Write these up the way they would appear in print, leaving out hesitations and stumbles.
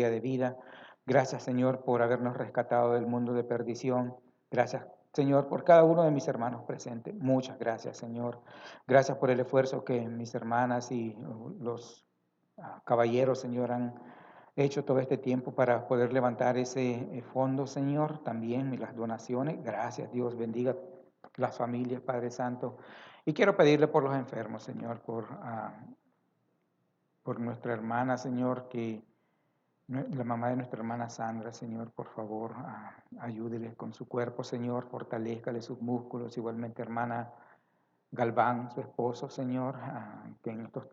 de vida. Gracias, Señor, por habernos rescatado del mundo de perdición. Gracias, Señor, por cada uno de mis hermanos presentes. Muchas gracias, Señor. Gracias por el esfuerzo que mis hermanas y los caballeros, Señor, han hecho todo este tiempo para poder levantar ese fondo, Señor. También y las donaciones. Gracias, Dios. Bendiga las familias, Padre Santo. Y quiero pedirle por los enfermos, Señor, por nuestra hermana, Señor, que la mamá de nuestra hermana Sandra, Señor, por favor, ayúdele con su cuerpo, Señor, fortalézcale sus músculos. Igualmente, hermana Galván, su esposo, Señor, que en estos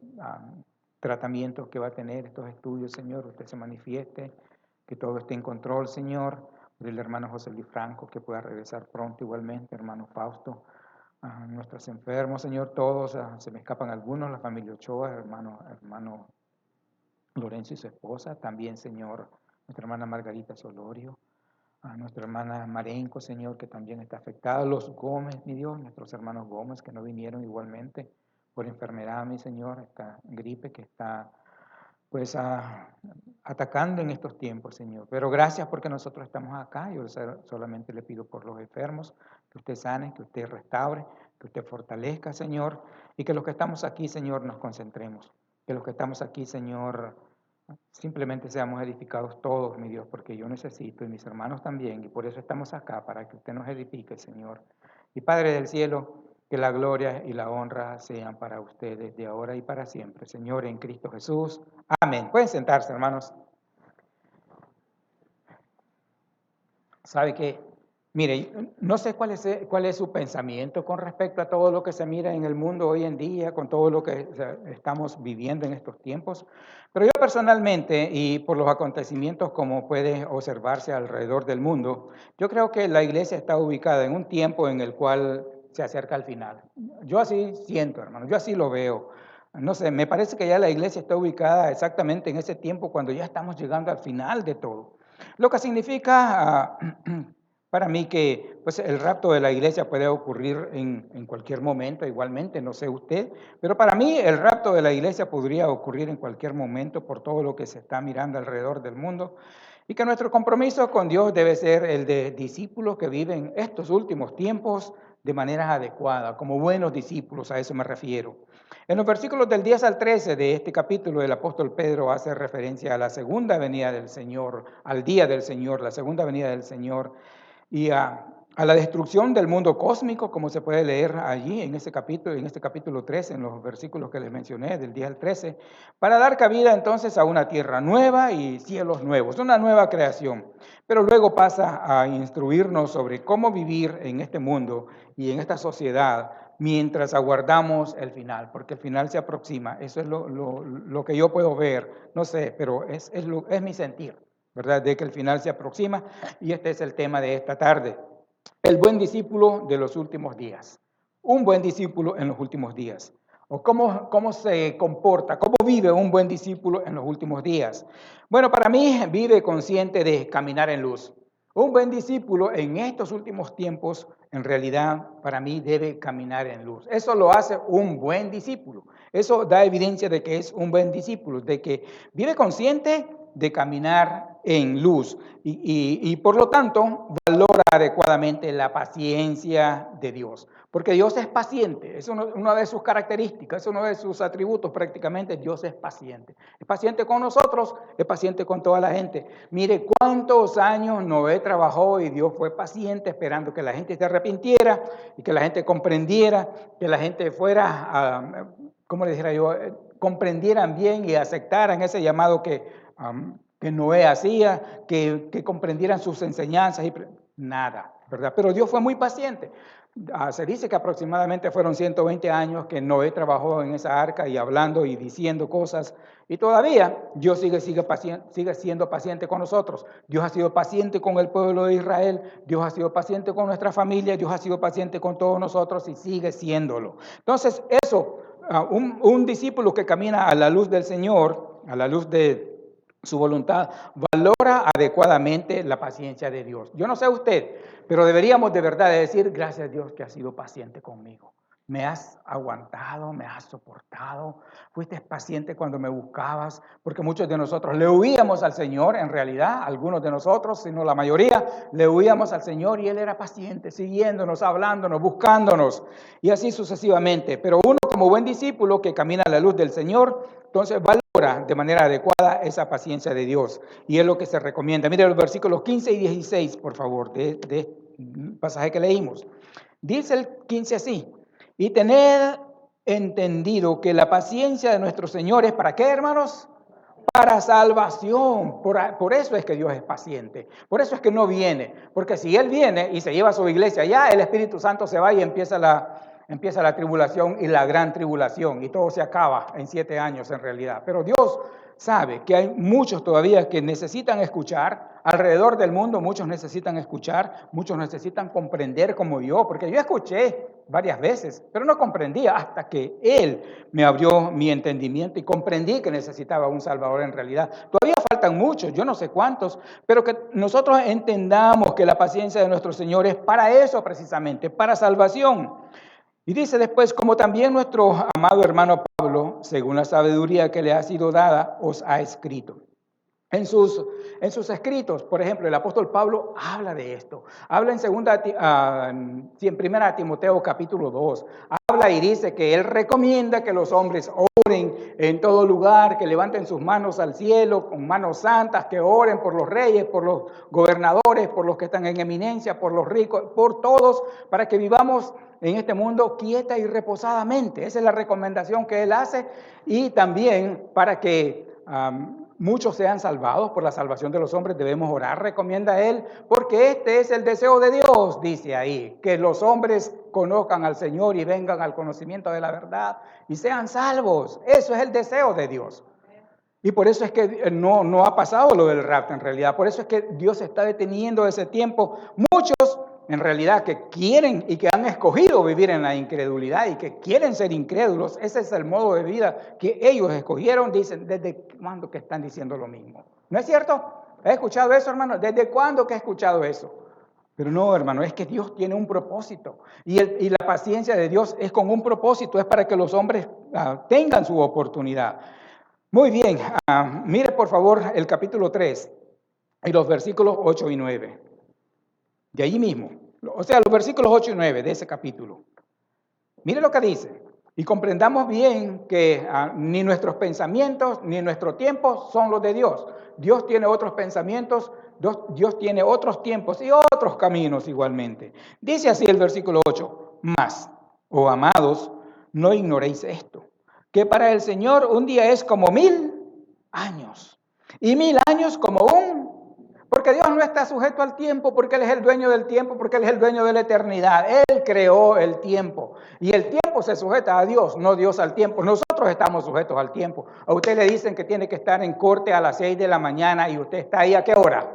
tratamientos que va a tener, estos estudios, Señor, usted se manifieste, que todo esté en control, Señor. Por el hermano José Luis Franco, que pueda regresar pronto igualmente, hermano Fausto. Nuestros enfermos, Señor, todos, se me escapan algunos, la familia Ochoa, hermano Lorenzo y su esposa, también, Señor, nuestra hermana Margarita Solorio, a nuestra hermana Marenco, Señor, que también está afectada, los Gómez, mi Dios, nuestros hermanos Gómez, que no vinieron igualmente por enfermedad, mi Señor, esta gripe que está, pues, atacando en estos tiempos, Señor. Pero gracias porque nosotros estamos acá. Yo solamente le pido por los enfermos, que usted sane, que usted restaure, que usted fortalezca, Señor, y que los que estamos aquí, Señor, nos concentremos. Que los que estamos aquí, Señor, simplemente seamos edificados todos, mi Dios, porque yo necesito y mis hermanos también, y por eso estamos acá, para que usted nos edifique, Señor. Y Padre del cielo, que la gloria y la honra sean para ustedes de ahora y para siempre, Señor, en Cristo Jesús. Amén. Pueden sentarse, hermanos. ¿Sabe qué? Mire, no sé cuál es su pensamiento con respecto a todo lo que se mira en el mundo hoy en día, con todo lo que estamos viviendo en estos tiempos, pero yo personalmente, y por los acontecimientos como puede observarse alrededor del mundo, yo creo que la iglesia está ubicada en un tiempo en el cual se acerca al final. Yo así siento, hermano, yo así lo veo. No sé, me parece que ya la iglesia está ubicada exactamente en ese tiempo cuando ya estamos llegando al final de todo. Lo que significa para mí que pues, el rapto de la iglesia puede ocurrir en cualquier momento, igualmente, no sé usted, pero para mí el rapto de la iglesia podría ocurrir en cualquier momento por todo lo que se está mirando alrededor del mundo y que nuestro compromiso con Dios debe ser el de discípulos que viven estos últimos tiempos de manera adecuada, como buenos discípulos, a eso me refiero. En los versículos del 10 al 13 de este capítulo, el apóstol Pedro hace referencia a la segunda venida del Señor, al día del Señor, la segunda venida del Señor, y a la destrucción del mundo cósmico, como se puede leer allí en este capítulo 13, en los versículos que les mencioné, del 10 al 13, para dar cabida entonces a una tierra nueva y cielos nuevos, una nueva creación. Pero luego pasa a instruirnos sobre cómo vivir en este mundo y en esta sociedad mientras aguardamos el final, porque el final se aproxima. Eso es lo que yo puedo ver, no sé, pero es mi sentir, ¿verdad? De que el final se aproxima, y este es el tema de esta tarde. El buen discípulo de los últimos días. Un buen discípulo en los últimos días. O cómo se comporta, cómo vive un buen discípulo en los últimos días. Bueno, para mí vive consciente de caminar en luz. Un buen discípulo en estos últimos tiempos, en realidad, para mí debe caminar en luz. Eso lo hace un buen discípulo. Eso da evidencia de que es un buen discípulo, de que vive consciente de caminar en luz y por lo tanto valora adecuadamente la paciencia de Dios. Porque Dios es paciente, es una de sus características, es uno de sus atributos prácticamente. Dios es paciente. Es paciente con nosotros, es paciente con toda la gente. Mire cuántos años Noé trabajó y Dios fue paciente esperando que la gente se arrepintiera y que la gente comprendiera, que la gente fuera, ¿cómo le dijera yo? Comprendieran bien y aceptaran ese llamado que Noé hacía, que comprendieran sus enseñanzas y nada, ¿verdad? Pero Dios fue muy paciente. Se dice que aproximadamente fueron 120 años que Noé trabajó en esa arca y hablando y diciendo cosas, y todavía Dios sigue siendo paciente con nosotros. Dios ha sido paciente con el pueblo de Israel, Dios ha sido paciente con nuestra familia, Dios ha sido paciente con todos nosotros y sigue siéndolo. Entonces, eso, un discípulo que camina a la luz del Señor, a la luz de su voluntad, valora adecuadamente la paciencia de Dios. Yo no sé usted, pero deberíamos de verdad decir, gracias a Dios que ha sido paciente conmigo. Me has aguantado, me has soportado, fuiste paciente cuando me buscabas, porque muchos de nosotros le huíamos al Señor, en realidad, algunos de nosotros, sino la mayoría, le huíamos al Señor y Él era paciente, siguiéndonos, hablándonos, buscándonos, y así sucesivamente. Pero uno como buen discípulo que camina a la luz del Señor, entonces valora de manera adecuada esa paciencia de Dios, y es lo que se recomienda. Mire los versículos 15 y 16, por favor, de este pasaje que leímos. Dice el 15 así: y tened entendido que la paciencia de nuestro Señor es ¿para qué, hermanos? Para salvación. Por eso es que Dios es paciente. Por eso es que no viene. Porque si Él viene y se lleva a su iglesia, ya el Espíritu Santo se va y empieza la tribulación y la gran tribulación. Y todo se acaba en 7 años en realidad. Pero Dios sabe que hay muchos todavía que necesitan escuchar. Alrededor del mundo muchos necesitan escuchar, muchos necesitan comprender como yo, porque yo escuché varias veces, pero no comprendía hasta que Él me abrió mi entendimiento y comprendí que necesitaba un Salvador en realidad. Todavía faltan muchos, yo no sé cuántos, pero que nosotros entendamos que la paciencia de nuestro Señor es para eso precisamente, para salvación. Y dice después, como también nuestro amado hermano Pablo, según la sabiduría que le ha sido dada, os ha escrito. En sus escritos, por ejemplo, el apóstol Pablo habla de esto. Habla en primera Timoteo capítulo 2. Habla y dice que él recomienda que los hombres oren en todo lugar, que levanten sus manos al cielo con manos santas, que oren por los reyes, por los gobernadores, por los que están en eminencia, por los ricos, por todos, para que vivamos en este mundo quieta y reposadamente. Esa es la recomendación que él hace, y también para que muchos sean salvados. Por la salvación de los hombres debemos orar, recomienda él, porque este es el deseo de Dios, dice ahí, que los hombres conozcan al Señor y vengan al conocimiento de la verdad y sean salvos. Eso es el deseo de Dios. Y por eso es que no ha pasado lo del rapto en realidad. Por eso es que Dios está deteniendo ese tiempo. Muchos en realidad que quieren y que han escogido vivir en la incredulidad y que quieren ser incrédulos, ese es el modo de vida que ellos escogieron. Dicen, ¿desde cuándo que están diciendo lo mismo? ¿No es cierto? ¿He escuchado eso, hermano? ¿Desde cuándo que he escuchado eso? Pero no, hermano, es que Dios tiene un propósito. Y la paciencia de Dios es con un propósito, es para que los hombres tengan su oportunidad. Muy bien, mire por favor el capítulo 3 y los versículos 8 y 9. De allí mismo, o sea, los versículos 8 y 9 de ese capítulo. Mire lo que dice, y comprendamos bien que ni nuestros pensamientos ni nuestro tiempo son los de Dios. Dios tiene otros pensamientos, Dios tiene otros tiempos y otros caminos igualmente. Dice así el versículo 8, mas, oh amados, no ignoréis esto, que para el Señor un día es como 1000 años, y 1000 años como porque Dios no está sujeto al tiempo, porque Él es el dueño del tiempo, porque Él es el dueño de la eternidad. Él creó el tiempo. Y el tiempo se sujeta a Dios, no Dios al tiempo. Nosotros estamos sujetos al tiempo. A usted le dicen que tiene que estar en corte a las 6 de la mañana y usted está ahí ¿a qué hora?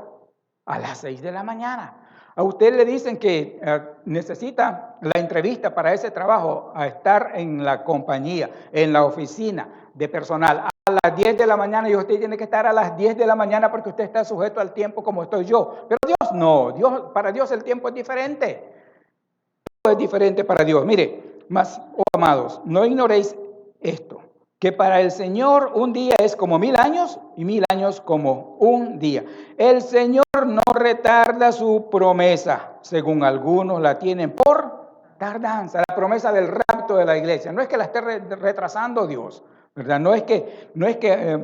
A las 6 de la mañana. A usted le dicen que necesita la entrevista para ese trabajo, a estar en la compañía, en la oficina de personal a las 10 de la mañana, y usted tiene que estar a las 10 de la mañana porque usted está sujeto al tiempo como estoy yo. Pero Dios no, para Dios el tiempo es diferente. Todo es diferente para Dios. Mire, mas, oh amados, no ignoréis esto, que para el Señor un día es como 1000 años y 1000 años como un día. El Señor no retarda su promesa, según algunos la tienen por tardanza, la promesa del rapto de la iglesia. No es que la esté retrasando Dios, ¿verdad? No es que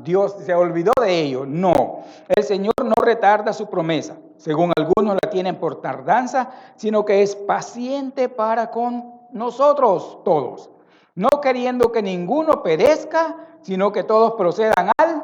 Dios se olvidó de ello, no. El Señor no retarda su promesa, según algunos la tienen por tardanza, sino que es paciente para con nosotros todos, no queriendo que ninguno perezca, sino que todos procedan al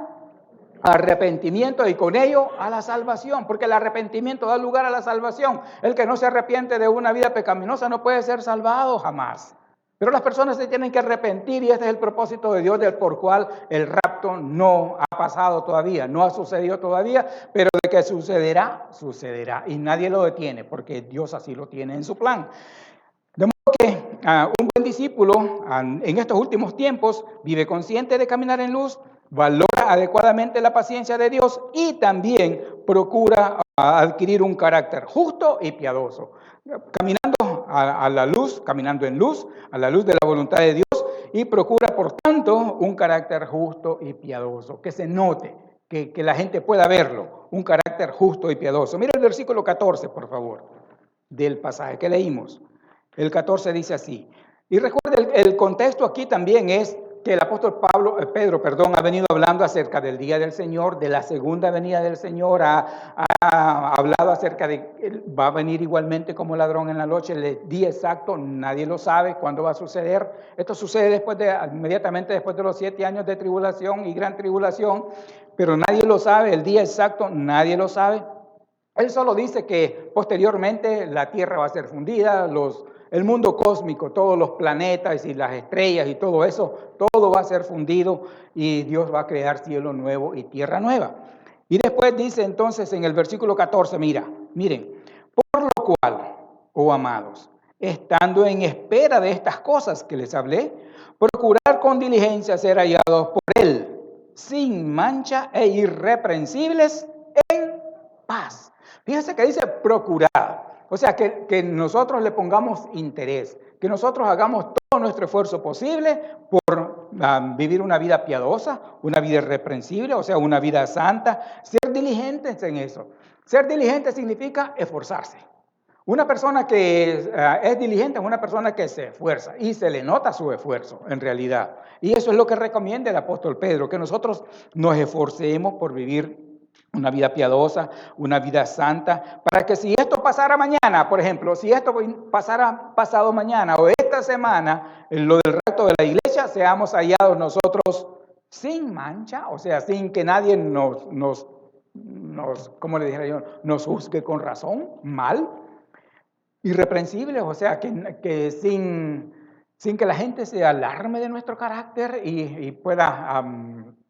arrepentimiento y con ello a la salvación, porque el arrepentimiento da lugar a la salvación. El que no se arrepiente de una vida pecaminosa no puede ser salvado jamás. Pero las personas se tienen que arrepentir, y este es el propósito de Dios, por cual el rapto no ha pasado todavía, no ha sucedido todavía, pero de que sucederá, sucederá. Y nadie lo detiene, porque Dios así lo tiene en su plan. De modo que un buen discípulo en estos últimos tiempos vive consciente de caminar en luz, valora adecuadamente la paciencia de Dios y también procura adquirir un carácter justo y piadoso. Caminando a la luz, caminando en luz, a la luz de la voluntad de Dios, y procura, por tanto, un carácter justo y piadoso, que se note, que la gente pueda verlo, un carácter justo y piadoso. Mira el versículo 14, por favor, del pasaje que leímos. El 14 dice así. Y recuerda, el contexto aquí también es que el apóstol Pedro, ha venido hablando acerca del día del Señor, de la segunda venida del Señor, ha hablado acerca de que va a venir igualmente como ladrón en la noche, el día exacto, nadie lo sabe cuándo va a suceder. Esto sucede inmediatamente después de los 7 años de tribulación y gran tribulación, pero nadie lo sabe, el día exacto nadie lo sabe. Él solo dice que posteriormente la tierra va a ser fundida, el mundo cósmico, todos los planetas y las estrellas y todo eso, todo va a ser fundido y Dios va a crear cielo nuevo y tierra nueva. Y después dice entonces en el versículo 14, miren, por lo cual, oh amados, estando en espera de estas cosas que les hablé, procurar con diligencia ser hallados por Él, sin mancha e irreprensibles en paz. Fíjense que dice procurar. O sea, que nosotros le pongamos interés, que nosotros hagamos todo nuestro esfuerzo posible por vivir una vida piadosa, una vida irreprensible, o sea, una vida santa, ser diligentes en eso. Ser diligente significa esforzarse. Una persona que es diligente es una persona que se esfuerza y se le nota su esfuerzo en realidad. Y eso es lo que recomienda el apóstol Pedro, que nosotros nos esforcemos por vivir una vida piadosa, una vida santa, para que si esto pasara mañana, por ejemplo, si esto pasara pasado mañana o esta semana, en lo del rapto de la iglesia, seamos hallados nosotros sin mancha, o sea, sin que nadie ¿cómo le dijera yo? Nos juzgue con razón, mal, irreprensibles, o sea, que sin que la gente se alarme de nuestro carácter y pueda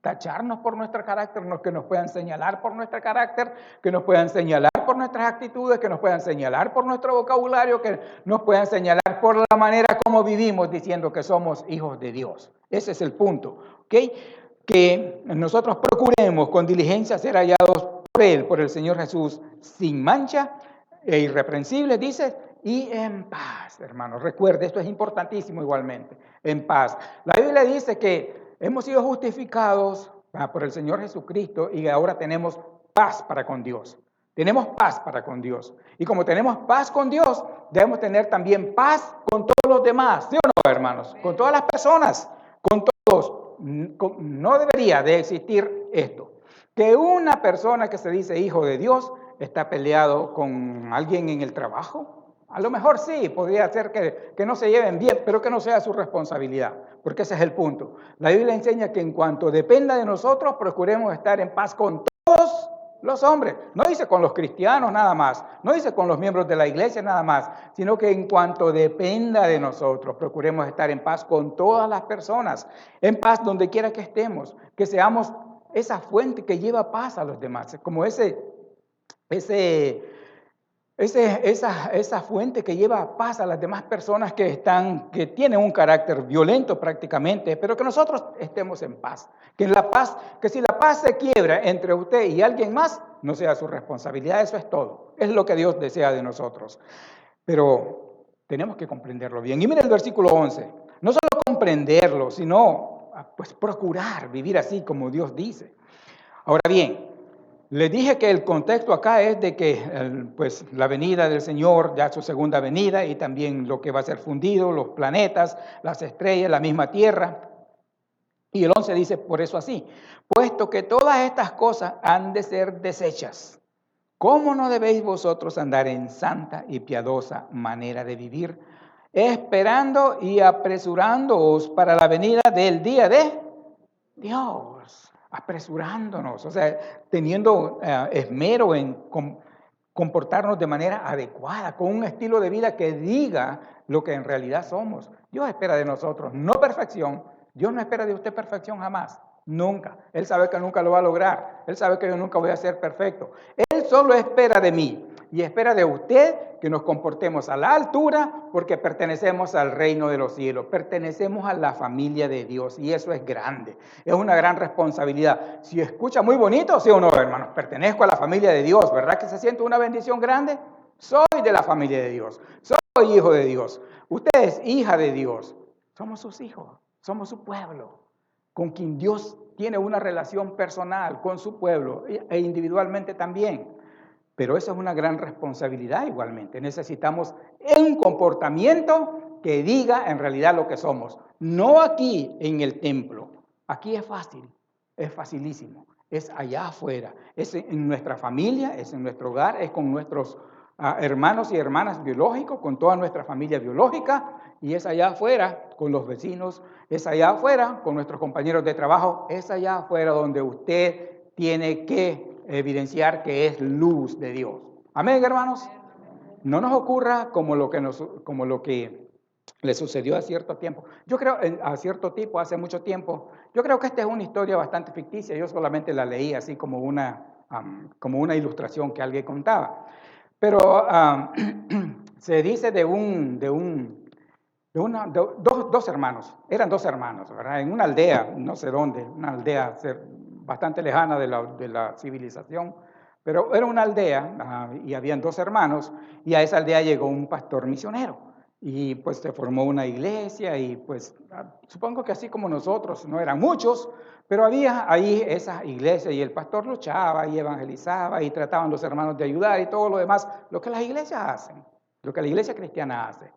tacharnos por nuestro carácter, que nos puedan señalar por nuestro carácter, que nos puedan señalar por nuestras actitudes, que nos puedan señalar por nuestro vocabulario, que nos puedan señalar por la manera como vivimos diciendo que somos hijos de Dios. Ese es el punto, ¿ok? Que nosotros procuremos con diligencia ser hallados por Él, por el Señor Jesús, sin mancha e irreprensibles, dice, y en paz, hermanos. Recuerde, esto es importantísimo igualmente, en paz. La Biblia dice que hemos sido justificados por el Señor Jesucristo y ahora tenemos paz para con Dios. Tenemos paz para con Dios. Y como tenemos paz con Dios, debemos tener también paz con todos los demás. ¿Sí o no, hermanos? Con todas las personas, con todos. No debería de existir esto. Que una persona que se dice hijo de Dios está peleado con alguien en el trabajo. A lo mejor sí, podría ser que no se lleven bien, pero que no sea su responsabilidad, porque ese es el punto. La Biblia enseña que en cuanto dependa de nosotros, procuremos estar en paz con todos los hombres. No dice con los cristianos nada más, no dice con los miembros de la iglesia nada más, sino que en cuanto dependa de nosotros, procuremos estar en paz con todas las personas, en paz donde quiera que estemos, que seamos esa fuente que lleva paz a los demás, como esa fuente que lleva paz a las demás personas que tienen un carácter violento prácticamente, pero que nosotros estemos en paz. Que si la paz se quiebra entre usted y alguien más, no sea su responsabilidad, eso es todo. Es lo que Dios desea de nosotros. Pero tenemos que comprenderlo bien. Y mira el versículo 11. No solo comprenderlo, sino pues procurar vivir así como Dios dice. Ahora bien, les dije que el contexto acá es de que pues la venida del Señor, ya su segunda venida, y también lo que va a ser fundido, los planetas, las estrellas, la misma tierra. Y el 11 dice por eso así, puesto que todas estas cosas han de ser deshechas, ¿cómo no debéis vosotros andar en santa y piadosa manera de vivir, esperando y apresurándoos para la venida del día de Dios? Apresurándonos, o sea, teniendo esmero en comportarnos de manera adecuada, con un estilo de vida que diga lo que en realidad somos. Dios espera de nosotros, no perfección. Dios no espera de usted perfección jamás, nunca. Él sabe que nunca lo va a lograr. Él sabe que yo nunca voy a ser perfecto. Él solo espera de mí y espera de usted que nos comportemos a la altura porque pertenecemos al reino de los cielos, pertenecemos a la familia de Dios y eso es grande, es una gran responsabilidad. Si escucha muy bonito, sí o no, hermanos, pertenezco a la familia de Dios, ¿verdad que se siente una bendición grande? Soy de la familia de Dios. Soy hijo de Dios. Usted es hija de Dios. Somos sus hijos. Somos su pueblo. Con quien Dios tiene una relación personal con su pueblo e individualmente también. Pero eso es una gran responsabilidad igualmente. Necesitamos un comportamiento que diga en realidad lo que somos. No aquí en el templo. Aquí es fácil, es facilísimo. Es allá afuera, es en nuestra familia, es en nuestro hogar, es con nuestros hermanos y hermanas biológicos, con toda nuestra familia biológica, y es allá afuera con los vecinos, es allá afuera con nuestros compañeros de trabajo, es allá afuera donde usted tiene que evidenciar que es luz de Dios. Amén, hermanos. No nos ocurra como lo que le sucedió a cierto tiempo. Yo creo, a cierto tipo, hace mucho tiempo, yo creo que esta es una historia bastante ficticia. Yo solamente la leí así como una ilustración que alguien contaba. Pero se dice de dos hermanos, eran dos hermanos, ¿verdad? En una aldea, no sé dónde, una aldea bastante lejana de la civilización, pero era una aldea y habían dos hermanos y a esa aldea llegó un pastor misionero y pues se formó una iglesia y pues supongo que así como nosotros, no eran muchos, pero había ahí esa iglesia y el pastor luchaba y evangelizaba y trataban los hermanos de ayudar y todo lo demás, lo que las iglesias hacen, lo que la iglesia cristiana hace.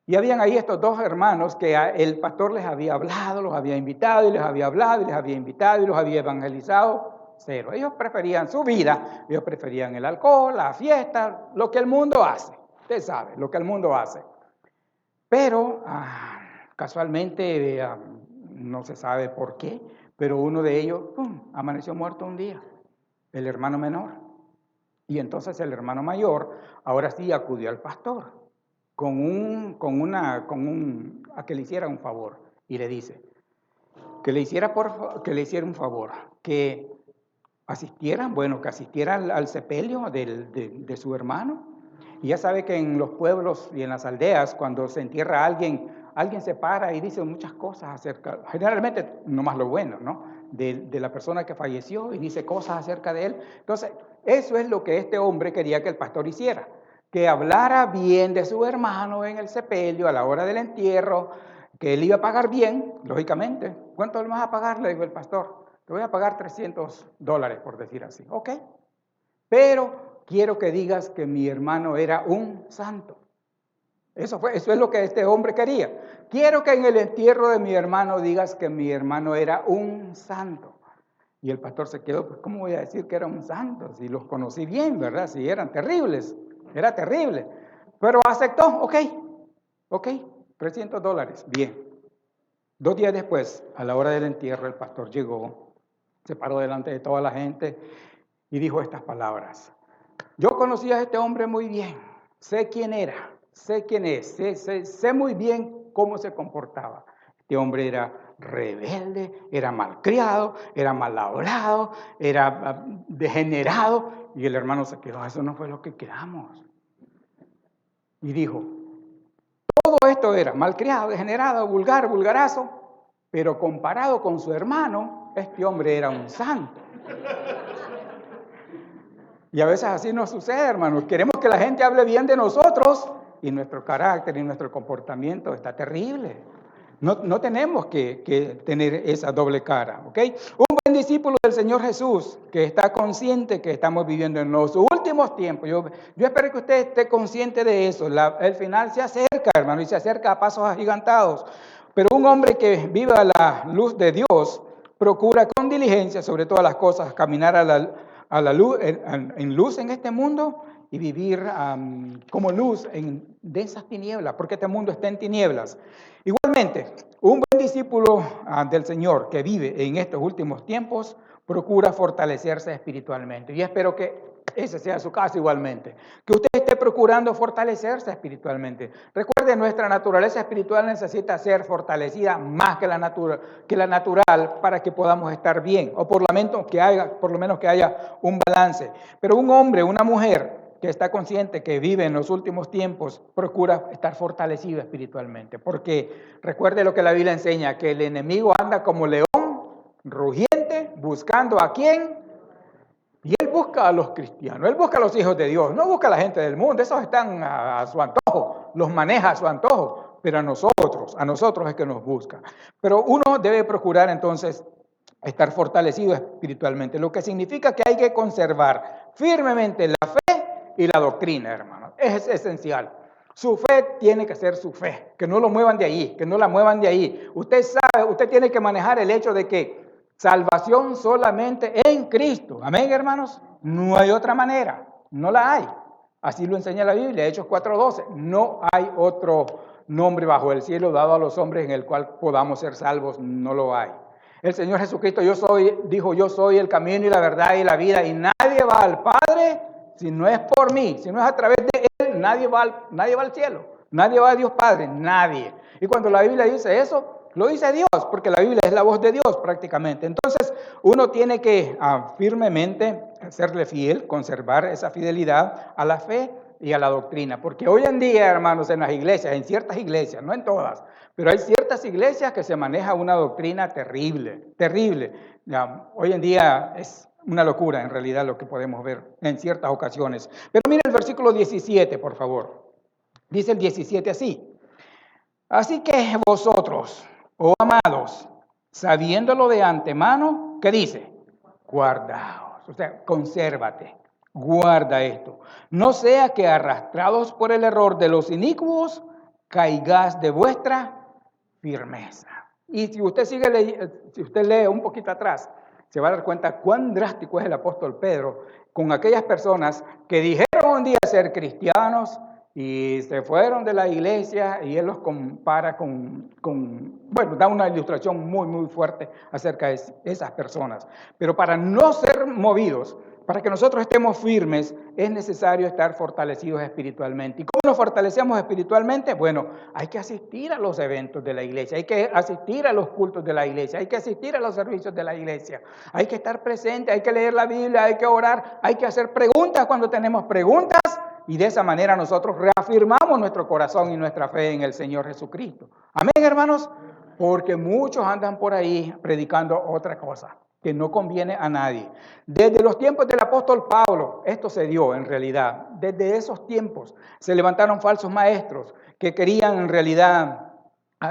Y habían ahí estos dos hermanos que el pastor les había hablado, los había invitado y les había hablado y les había invitado y los había evangelizado. Cero. Ellos preferían su vida, ellos preferían el alcohol, la fiesta, lo que el mundo hace. Usted sabe, lo que el mundo hace. Pero casualmente, no se sabe por qué, pero uno de ellos amaneció muerto un día, el hermano menor. Y entonces el hermano mayor ahora sí acudió al pastor a que le hiciera un favor. Y le dice, que le hiciera un favor, que asistieran, que asistieran al sepelio de su hermano. Y ya sabe que en los pueblos y en las aldeas, cuando se entierra a alguien se para y dice muchas cosas acerca, generalmente nomás lo bueno, ¿no? De la persona que falleció y dice cosas acerca de él. Entonces, eso es lo que este hombre quería que el pastor hiciera, que hablara bien de su hermano en el sepelio a la hora del entierro, que él iba a pagar bien, lógicamente. ¿Cuánto le vas a pagar? Le dijo el pastor. Te voy a pagar $300, por decir así. Ok, pero quiero que digas que mi hermano era un santo. Eso es lo que este hombre quería. Quiero que en el entierro de mi hermano digas que mi hermano era un santo. Y el pastor se quedó, pues ¿cómo voy a decir que era un santo? Si los conocí bien, ¿verdad? Si eran terribles, era terrible. Pero aceptó, ok, $300, bien. 2 días después, a la hora del entierro, el pastor llegó, se paró delante de toda la gente y dijo estas palabras. Yo conocí a este hombre muy bien, sé quién era, sé quién es, sé muy bien cómo se comportaba. Este hombre era rebelde, era malcriado, era mal hablado, era degenerado. Y el hermano se quedó, eso no fue lo que quedamos. Y dijo, todo esto era malcriado, degenerado, vulgar, vulgarazo, pero comparado con su hermano, este hombre era un santo. Y a veces así nos sucede, hermanos. Queremos que la gente hable bien de nosotros y nuestro carácter y nuestro comportamiento está terrible. No tenemos que tener esa doble cara, ¿ok? Un buen discípulo del Señor Jesús que está consciente que estamos viviendo en los últimos tiempos. Yo espero que usted esté consciente de eso. El final se acerca, hermano, y se acerca a pasos agigantados. Pero un hombre que vive a la luz de Dios procura con diligencia, sobre todas las cosas, caminar a la luz, en luz en este mundo y vivir como luz en densas tinieblas, porque este mundo está en tinieblas. Igualmente, un buen discípulo del Señor que vive en estos últimos tiempos procura fortalecerse espiritualmente. Y espero que ese sea su caso igualmente. Que usted esté procurando fortalecerse espiritualmente. Recuerde, nuestra naturaleza espiritual necesita ser fortalecida más que la natural para que podamos estar bien. O por lo menos que haya un balance. Pero un hombre, una mujer que está consciente que vive en los últimos tiempos, procura estar fortalecido espiritualmente. Porque recuerde lo que la Biblia enseña, que el enemigo anda como león rugiente buscando a quién. Y él busca busca a los cristianos, Él busca a los hijos de Dios, no busca a la gente del mundo, esos están a su antojo, los maneja a su antojo, pero a nosotros es que nos busca. Pero uno debe procurar entonces estar fortalecido espiritualmente, lo que significa que hay que conservar firmemente la fe y la doctrina, hermanos. Es esencial. Su fe tiene que ser su fe, que no lo muevan de ahí, que no la muevan de ahí. Usted sabe, usted tiene que manejar el hecho de que salvación solamente en Cristo. Amén, hermanos. No hay otra manera, no la hay. Así lo enseña la Biblia, Hechos 4:12. No hay otro nombre bajo el cielo dado a los hombres en el cual podamos ser salvos, no lo hay. El Señor Jesucristo dijo, yo soy el camino y la verdad y la vida, y nadie va al Padre si no es por mí, si no es a través de Él, nadie va al cielo, nadie va a Dios Padre, nadie. Y cuando la Biblia dice eso, lo dice Dios, porque la Biblia es la voz de Dios prácticamente. Entonces, uno tiene que firmemente serle fiel, conservar esa fidelidad a la fe y a la doctrina, porque hoy en día, hermanos, en las iglesias, en ciertas iglesias, no en todas, pero hay ciertas iglesias que se maneja una doctrina terrible, terrible. Ya, hoy en día es una locura en realidad lo que podemos ver en ciertas ocasiones. Pero mire el versículo 17, por favor. Dice el 17 así. Así que vosotros, oh amados, sabiéndolo de antemano, ¿qué dice? Guardaos, o sea, consérvate, guarda esto. No sea que arrastrados por el error de los inicuos, caigáis de vuestra firmeza. Y si usted si usted lee un poquito atrás, se va a dar cuenta cuán drástico es el apóstol Pedro con aquellas personas que dijeron un día ser cristianos y se fueron de la iglesia, y él los compara bueno, da una ilustración muy, muy fuerte acerca de esas personas. Pero para no ser movidos, para que nosotros estemos firmes, es necesario estar fortalecidos espiritualmente. ¿Y cómo nos fortalecemos espiritualmente? Bueno, hay que asistir a los eventos de la iglesia, hay que asistir a los cultos de la iglesia, hay que asistir a los servicios de la iglesia, hay que estar presente, hay que leer la Biblia, hay que orar, hay que hacer preguntas cuando tenemos preguntas, y de esa manera nosotros reafirmamos nuestro corazón y nuestra fe en el Señor Jesucristo. Amén, hermanos, porque muchos andan por ahí predicando otra cosa que no conviene a nadie. Desde los tiempos del apóstol Pablo, esto se dio en realidad. Desde esos tiempos se levantaron falsos maestros que querían en realidad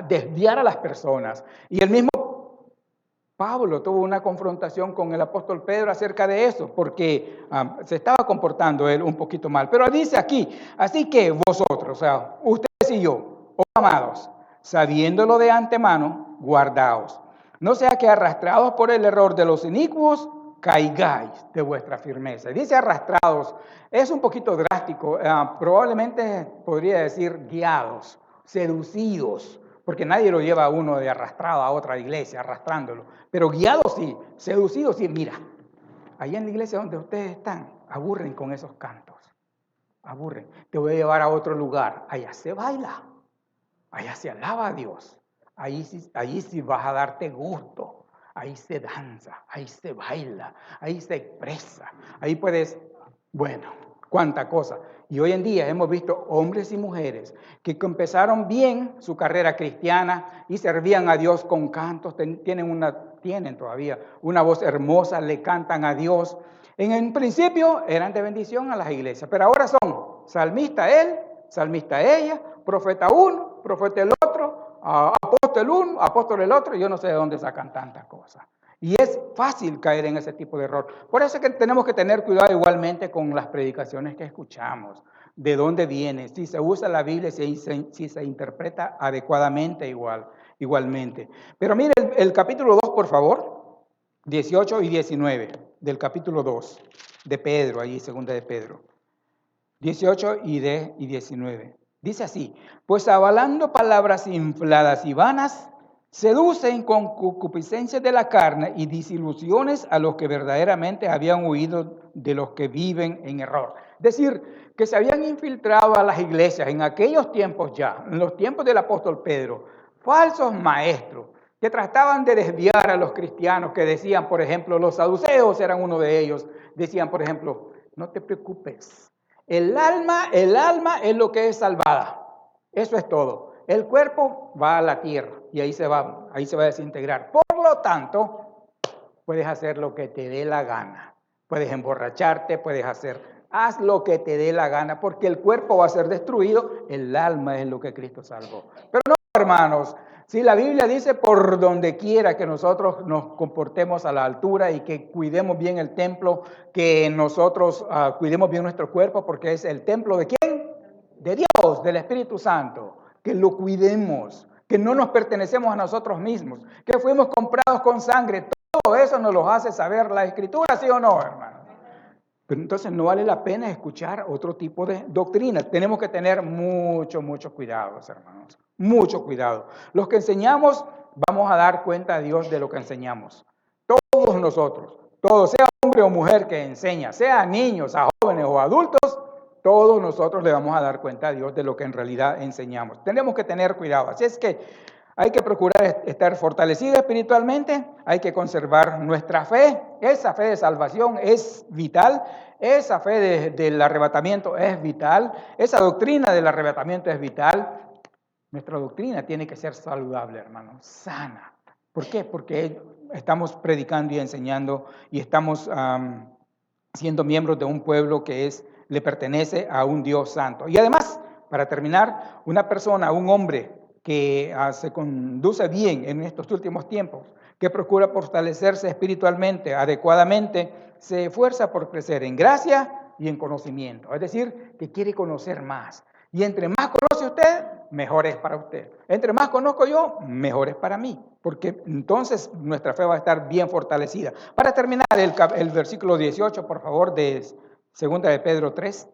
desviar a las personas. Y el mismo Pablo tuvo una confrontación con el apóstol Pedro acerca de eso, porque se estaba comportando él un poquito mal. Pero dice aquí, así que vosotros, o sea, ustedes y yo, oh amados, sabiéndolo de antemano, guardaos. No sea que arrastrados por el error de los inicuos, caigáis de vuestra firmeza. Dice arrastrados, es un poquito drástico, probablemente podría decir guiados, seducidos, porque nadie lo lleva a uno de arrastrado a otra iglesia, arrastrándolo. Pero guiados sí, seducidos sí. Mira, allá en la iglesia donde ustedes están, aburren con esos cantos, aburren. Te voy a llevar a otro lugar, allá se baila, allá se alaba a Dios. Ahí sí vas a darte gusto, ahí se danza, ahí se baila, ahí se expresa, ahí puedes, bueno, cuánta cosa. Y hoy en día hemos visto hombres y mujeres que empezaron bien su carrera cristiana y servían a Dios con cantos, tienen todavía una voz hermosa, le cantan a Dios. En principio eran de bendición a las iglesias, pero ahora son salmista él, salmista ella, profeta uno, profeta el otro, apóstol uno, apóstol el otro, yo no sé de dónde sacan tantas cosas. Y es fácil caer en ese tipo de error. Por eso es que tenemos que tener cuidado igualmente con las predicaciones que escuchamos, de dónde viene, si se usa la Biblia, si se interpreta adecuadamente igualmente. Pero mire el capítulo 2, por favor, 18 y 19 del capítulo 2 de Pedro, ahí segunda de Pedro. 18 y 19. Dice así, pues avalando palabras infladas y vanas, seducen con concupiscencia de la carne y disilusiones a los que verdaderamente habían huido de los que viven en error. Es decir, que se habían infiltrado a las iglesias en aquellos tiempos ya, en los tiempos del apóstol Pedro, falsos maestros que trataban de desviar a los cristianos, que decían, por ejemplo, los saduceos eran uno de ellos, decían, por ejemplo, no te preocupes, el alma es lo que es salvada, eso es todo. El cuerpo va a la tierra y ahí se va a desintegrar. Por lo tanto, puedes hacer lo que te dé la gana. puedes emborracharte, puedes haz lo que te dé la gana, porque el cuerpo va a ser destruido, el alma es lo que Cristo salvó. Pero no, hermanos, si la Biblia dice por donde quiera que nosotros nos comportemos a la altura y que cuidemos bien el templo, que nosotros cuidemos bien nuestro cuerpo, porque es el templo ¿de quién? De Dios, del Espíritu Santo, que lo cuidemos, que no nos pertenecemos a nosotros mismos, que fuimos comprados con sangre. Todo eso nos lo hace saber la Escritura, ¿sí o no, hermano? Pero entonces no vale la pena escuchar otro tipo de doctrina. Tenemos que tener mucho cuidado, hermanos. Mucho cuidado. Los que enseñamos, vamos a dar cuenta a Dios de lo que enseñamos. Todos nosotros, todos, sea hombre o mujer que enseña, sea niños, a jóvenes o adultos, todos nosotros le vamos a dar cuenta a Dios de lo que en realidad enseñamos. Tenemos que tener cuidado. Así es que hay que procurar estar fortalecido espiritualmente, hay que conservar nuestra fe. Esa fe de salvación es vital, esa fe del arrebatamiento es vital, esa doctrina del arrebatamiento es vital. Nuestra doctrina tiene que ser saludable, hermano, sana. ¿Por qué? Porque estamos predicando y enseñando y estamos siendo miembros de un pueblo que le pertenece a un Dios santo. Y además, para terminar, una persona, un hombre que se conduce bien en estos últimos tiempos, que procura fortalecerse espiritualmente, adecuadamente, se esfuerza por crecer en gracia y en conocimiento. Es decir, que quiere conocer más. Y entre más conoce usted, mejor es para usted. Entre más conozco yo, mejor es para mí. Porque entonces nuestra fe va a estar bien fortalecida. Para terminar, el versículo 18, por favor, de 2 de Pedro 3.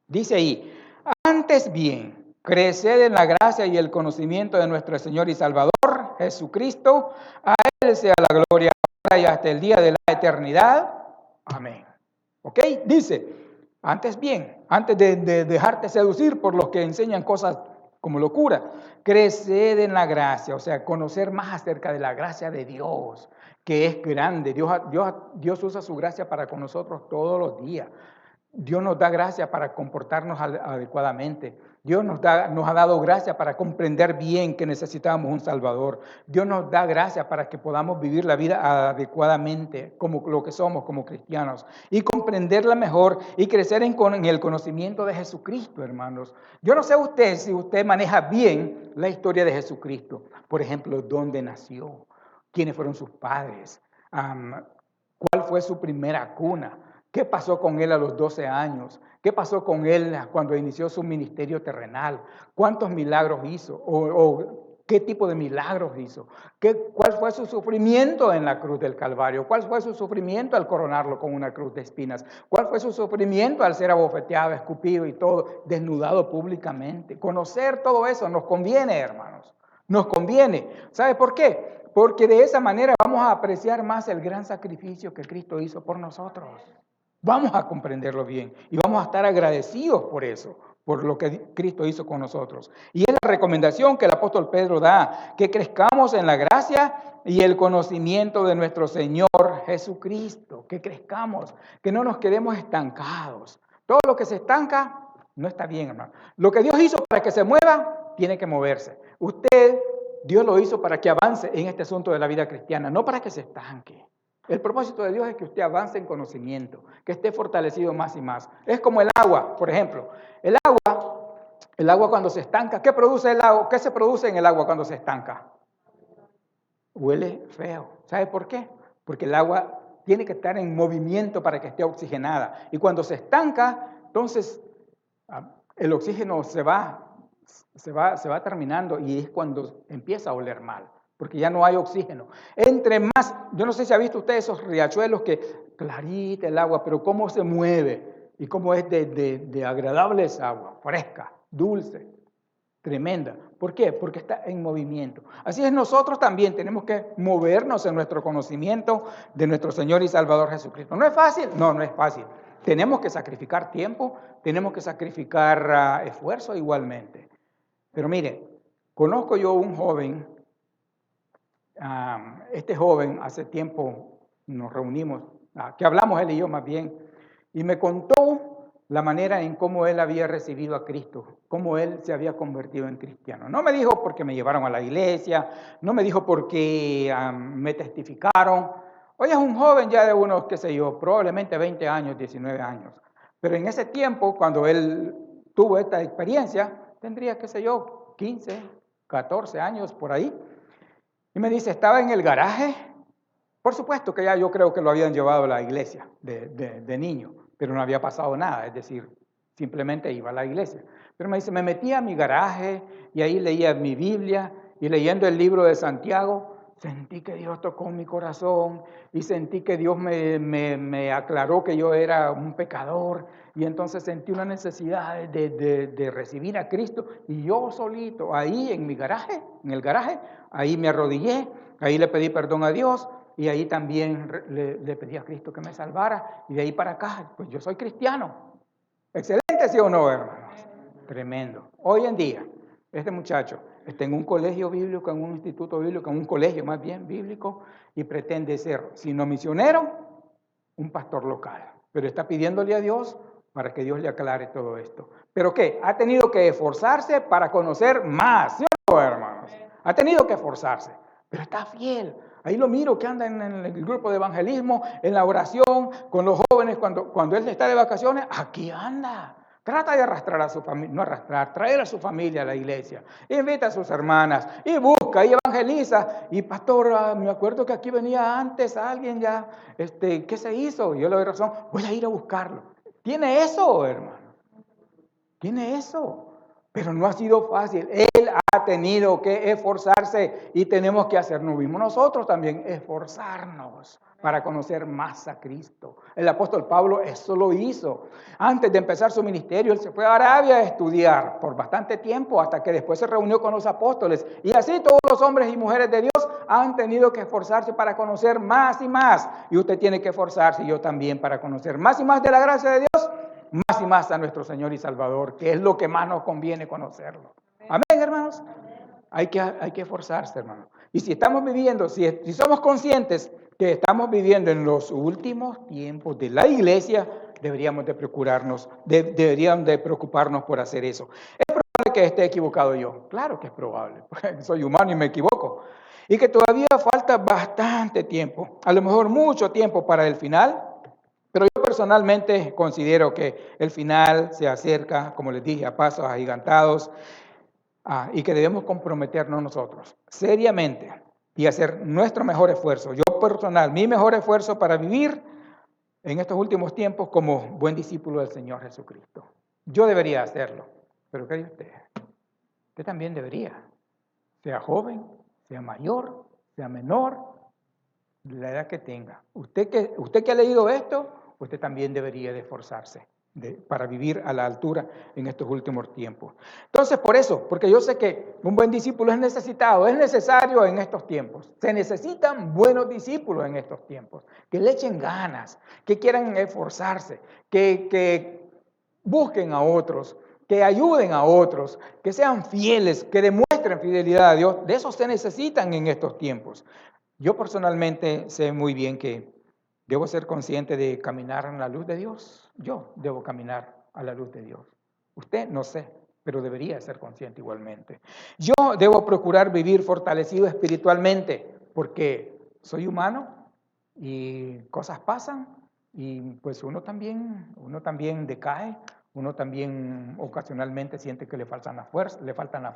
Dice ahí, antes bien, creced en la gracia y el conocimiento de nuestro Señor y Salvador, Jesucristo. A Él sea la gloria ahora y hasta el día de la eternidad. Amén. ¿Ok? Dice, antes bien, antes de dejarte seducir por los que enseñan cosas como locura, creced en la gracia, o sea, conocer más acerca de la gracia de Dios, que es grande. Dios usa su gracia para con nosotros todos los días. Dios nos da gracia para comportarnos adecuadamente. Dios nos ha dado gracia para comprender bien que necesitamos un Salvador. Dios nos da gracia para que podamos vivir la vida adecuadamente como lo que somos como cristianos y comprenderla mejor y crecer en el conocimiento de Jesucristo, hermanos. Yo no sé usted si usted maneja bien la historia de Jesucristo. Por ejemplo, dónde nació, quiénes fueron sus padres, cuál fue su primera cuna. ¿Qué pasó con él a los 12 años? ¿Qué pasó con él cuando inició su ministerio terrenal? ¿Cuántos milagros hizo? ¿O qué tipo de milagros hizo? ¿Cuál fue su sufrimiento en la cruz del Calvario? ¿Cuál fue su sufrimiento al coronarlo con una cruz de espinas? ¿Cuál fue su sufrimiento al ser abofeteado, escupido y todo, desnudado públicamente? Conocer todo eso nos conviene, hermanos. Nos conviene. ¿Sabe por qué? Porque de esa manera vamos a apreciar más el gran sacrificio que Cristo hizo por nosotros. Vamos a comprenderlo bien y vamos a estar agradecidos por eso, por lo que Cristo hizo con nosotros. Y es la recomendación que el apóstol Pedro da, que crezcamos en la gracia y el conocimiento de nuestro Señor Jesucristo, que crezcamos, que no nos quedemos estancados. Todo lo que se estanca no está bien, hermano. Lo que Dios hizo para que se mueva, tiene que moverse. Dios lo hizo para que avance en este asunto de la vida cristiana, no para que se estanque. El propósito de Dios es que usted avance en conocimiento, que esté fortalecido más y más. Es como el agua, por ejemplo. El agua cuando se estanca, ¿qué produce el agua? ¿Qué se produce en el agua cuando se estanca? Huele feo. ¿Sabe por qué? Porque el agua tiene que estar en movimiento para que esté oxigenada. Y cuando se estanca, entonces el oxígeno se va terminando y es cuando empieza a oler mal, porque ya no hay oxígeno. Entre más, yo no sé si ha visto usted esos riachuelos que clarita el agua, pero cómo se mueve y cómo es de agradable esa agua, fresca, dulce, tremenda. ¿Por qué? Porque está en movimiento. Así es, nosotros también tenemos que movernos en nuestro conocimiento de nuestro Señor y Salvador Jesucristo. ¿No es fácil? No, no es fácil. Tenemos que sacrificar tiempo, tenemos que sacrificar esfuerzo igualmente. Pero mire, conozco yo un joven, este joven hace tiempo nos reunimos, que hablamos él y yo más bien, y me contó la manera en cómo él había recibido a Cristo, cómo él se había convertido en cristiano. No me dijo porque me llevaron a la iglesia, no me dijo porque me testificaron. Hoy es un joven ya de unos, qué sé yo, probablemente 20 años, 19 años. Pero en ese tiempo, cuando él tuvo esta experiencia, tendría, qué sé yo, 15, 14 años por ahí. Y me dice, estaba en el garaje. Por supuesto que ya yo creo que lo habían llevado a la iglesia de niño, pero no había pasado nada, es decir, simplemente iba a la iglesia. Pero me dice, me metí a mi garaje y ahí leía mi Biblia y leyendo el libro de Santiago, sentí que Dios tocó mi corazón y sentí que Dios me aclaró que yo era un pecador y entonces sentí una necesidad de recibir a Cristo y yo solito ahí en mi garaje, en el garaje, ahí me arrodillé, ahí le pedí perdón a Dios. Y ahí también le pedí a Cristo que me salvara. Y de ahí para acá, pues yo soy cristiano. Excelente, ¿sí o no, hermanos? Tremendo. Hoy en día, este muchacho está en un colegio bíblico, en un instituto bíblico, en un colegio más bien bíblico, y pretende ser, si no misionero, un pastor local. Pero está pidiéndole a Dios para que Dios le aclare todo esto. ¿Pero qué? Ha tenido que esforzarse para conocer más, ¿sí o no, hermanos? Ha tenido que esforzarse, pero está fiel. Ahí lo miro que anda en el grupo de evangelismo, en la oración, con los jóvenes, cuando él está de vacaciones, aquí anda. Trata de arrastrar a su familia, no arrastrar, traer a su familia a la iglesia. Invita a sus hermanas y busca y evangeliza. Y pastor, me acuerdo que aquí venía antes alguien ya, ¿qué se hizo? Y yo le doy razón, voy a ir a buscarlo. ¿Tiene eso, hermano? Tiene eso. Pero no ha sido fácil. Él ha tenido que esforzarse y tenemos que hacer lo mismo nosotros también, esforzarnos para conocer más a Cristo. El apóstol Pablo eso lo hizo. Antes de empezar su ministerio, él se fue a Arabia a estudiar por bastante tiempo hasta que después se reunió con los apóstoles. Y así todos los hombres y mujeres de Dios han tenido que esforzarse para conocer más y más. Y usted tiene que esforzarse, y yo también, para conocer más y más de la gracia de Dios, más y más a nuestro Señor y Salvador, que es lo que más nos conviene conocerlo. Amén, hermanos. Hay que esforzarse, hermano. Y si estamos viviendo, si somos conscientes que estamos viviendo en los últimos tiempos de la iglesia, deberíamos de procurarnos, deberíamos de preocuparnos por hacer eso. ¿Es probable que esté equivocado yo? Claro que es probable, porque soy humano y me equivoco. Y que todavía falta bastante tiempo, a lo mejor mucho tiempo para el final. Pero yo personalmente considero que el final se acerca, como les dije, a pasos agigantados, y que debemos comprometernos nosotros seriamente y hacer nuestro mejor esfuerzo. Yo personal, mi mejor esfuerzo para vivir en estos últimos tiempos como buen discípulo del Señor Jesucristo. Yo debería hacerlo, pero ¿qué dice usted? Usted también debería, sea joven, sea mayor, sea menor, la edad que tenga. Usted que ha leído esto, usted también debería de esforzarse para vivir a la altura en estos últimos tiempos. Entonces, por eso, porque yo sé que un buen discípulo es necesitado, es necesario en estos tiempos. Se necesitan buenos discípulos en estos tiempos, que le echen ganas, que quieran esforzarse, que busquen a otros, que ayuden a otros, que sean fieles, que demuestren fidelidad a Dios. De eso se necesitan en estos tiempos. Yo personalmente sé muy bien que debo ser consciente de caminar en la luz de Dios. Yo debo caminar a la luz de Dios. Usted no sé, pero debería ser consciente igualmente. Yo debo procurar vivir fortalecido espiritualmente porque soy humano y cosas pasan y pues uno también decae, uno también ocasionalmente siente que le faltan las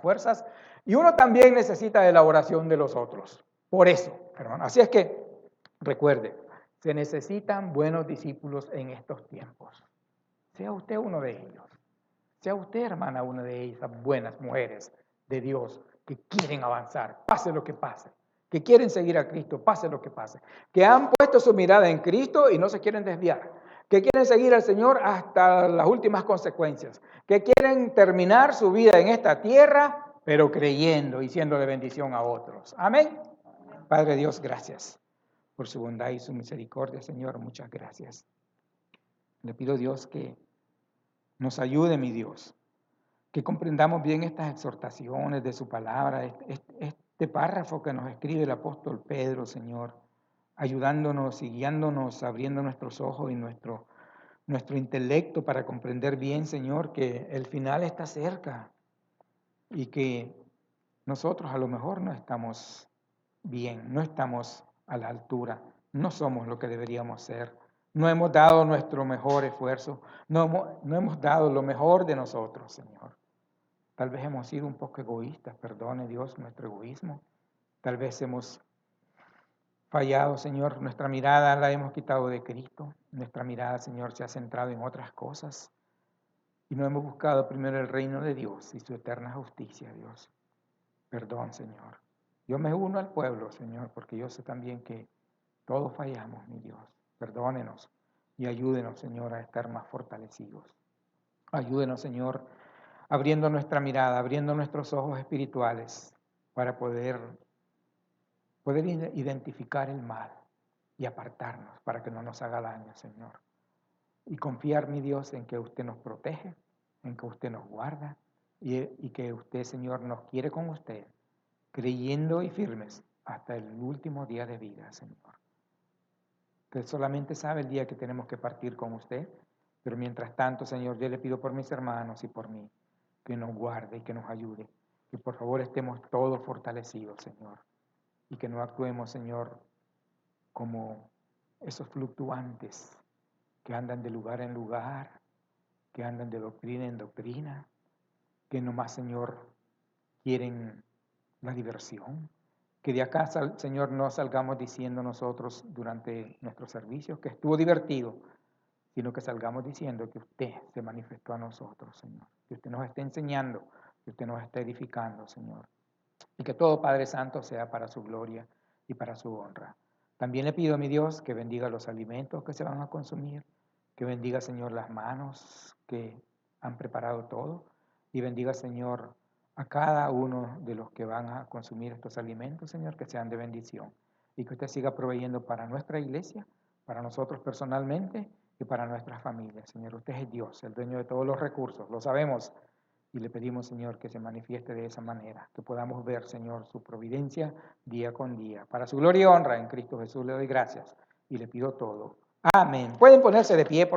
fuerzas y uno también necesita de la oración de los otros. Por eso, hermano. Así es que recuerde, se necesitan buenos discípulos en estos tiempos. Sea usted uno de ellos. Sea usted, hermana, una de esas buenas mujeres de Dios que quieren avanzar, pase lo que pase. Que quieren seguir a Cristo, pase lo que pase. Que han puesto su mirada en Cristo y no se quieren desviar. Que quieren seguir al Señor hasta las últimas consecuencias. Que quieren terminar su vida en esta tierra, pero creyendo y siendo de bendición a otros. Amén. Padre Dios, gracias por su bondad y su misericordia, Señor. Muchas gracias. Le pido, Dios, que nos ayude, mi Dios, que comprendamos bien estas exhortaciones de su palabra, este párrafo que nos escribe el apóstol Pedro, Señor, ayudándonos y guiándonos, abriendo nuestros ojos y nuestro intelecto para comprender bien, Señor, que el final está cerca y que nosotros a lo mejor no estamos bien, no estamos a la altura no somos lo que deberíamos ser. No hemos dado nuestro mejor esfuerzo. No hemos dado lo mejor de nosotros, Señor. Tal vez hemos sido un poco egoístas. Perdone Dios nuestro egoísmo. Tal vez hemos fallado, Señor. Nuestra mirada la hemos quitado de Cristo. Nuestra mirada, Señor, se ha centrado en otras cosas. Y no hemos buscado primero el reino de Dios y su eterna justicia, Dios. Perdón, Señor. Yo me uno al pueblo, Señor, porque yo sé también que todos fallamos, mi Dios. Perdónenos y ayúdenos, Señor, a estar más fortalecidos. Ayúdenos, Señor, abriendo nuestra mirada, abriendo nuestros ojos espirituales para poder identificar el mal y apartarnos para que no nos haga daño, Señor. Y confiar, mi Dios, en que usted nos protege, en que usted nos guarda y que usted, Señor, nos quiere con usted, creyendo y firmes hasta el último día de vida, Señor. Usted solamente sabe el día que tenemos que partir con usted, pero mientras tanto, Señor, yo le pido por mis hermanos y por mí, que nos guarde y que nos ayude, que por favor estemos todos fortalecidos, Señor, y que no actuemos, Señor, como esos fluctuantes que andan de lugar en lugar, que andan de doctrina en doctrina, que nomás, Señor, quieren la diversión. Que de acá, Señor, no salgamos diciendo nosotros durante nuestros servicios que estuvo divertido, sino que salgamos diciendo que usted se manifestó a nosotros, Señor. Que usted nos esté enseñando, que usted nos esté edificando, Señor. Y que todo, Padre Santo, sea para su gloria y para su honra. También le pido a mi Dios que bendiga los alimentos que se van a consumir, que bendiga, Señor, las manos que han preparado todo y bendiga, Señor, a cada uno de los que van a consumir estos alimentos, Señor, que sean de bendición y que usted siga proveyendo para nuestra iglesia, para nosotros personalmente y para nuestras familias. Señor, usted es Dios, el dueño de todos los recursos, lo sabemos. Y le pedimos, Señor, que se manifieste de esa manera, que podamos ver, Señor, su providencia día con día. Para su gloria y honra en Cristo Jesús le doy gracias y le pido todo. Amén. Pueden ponerse de pie.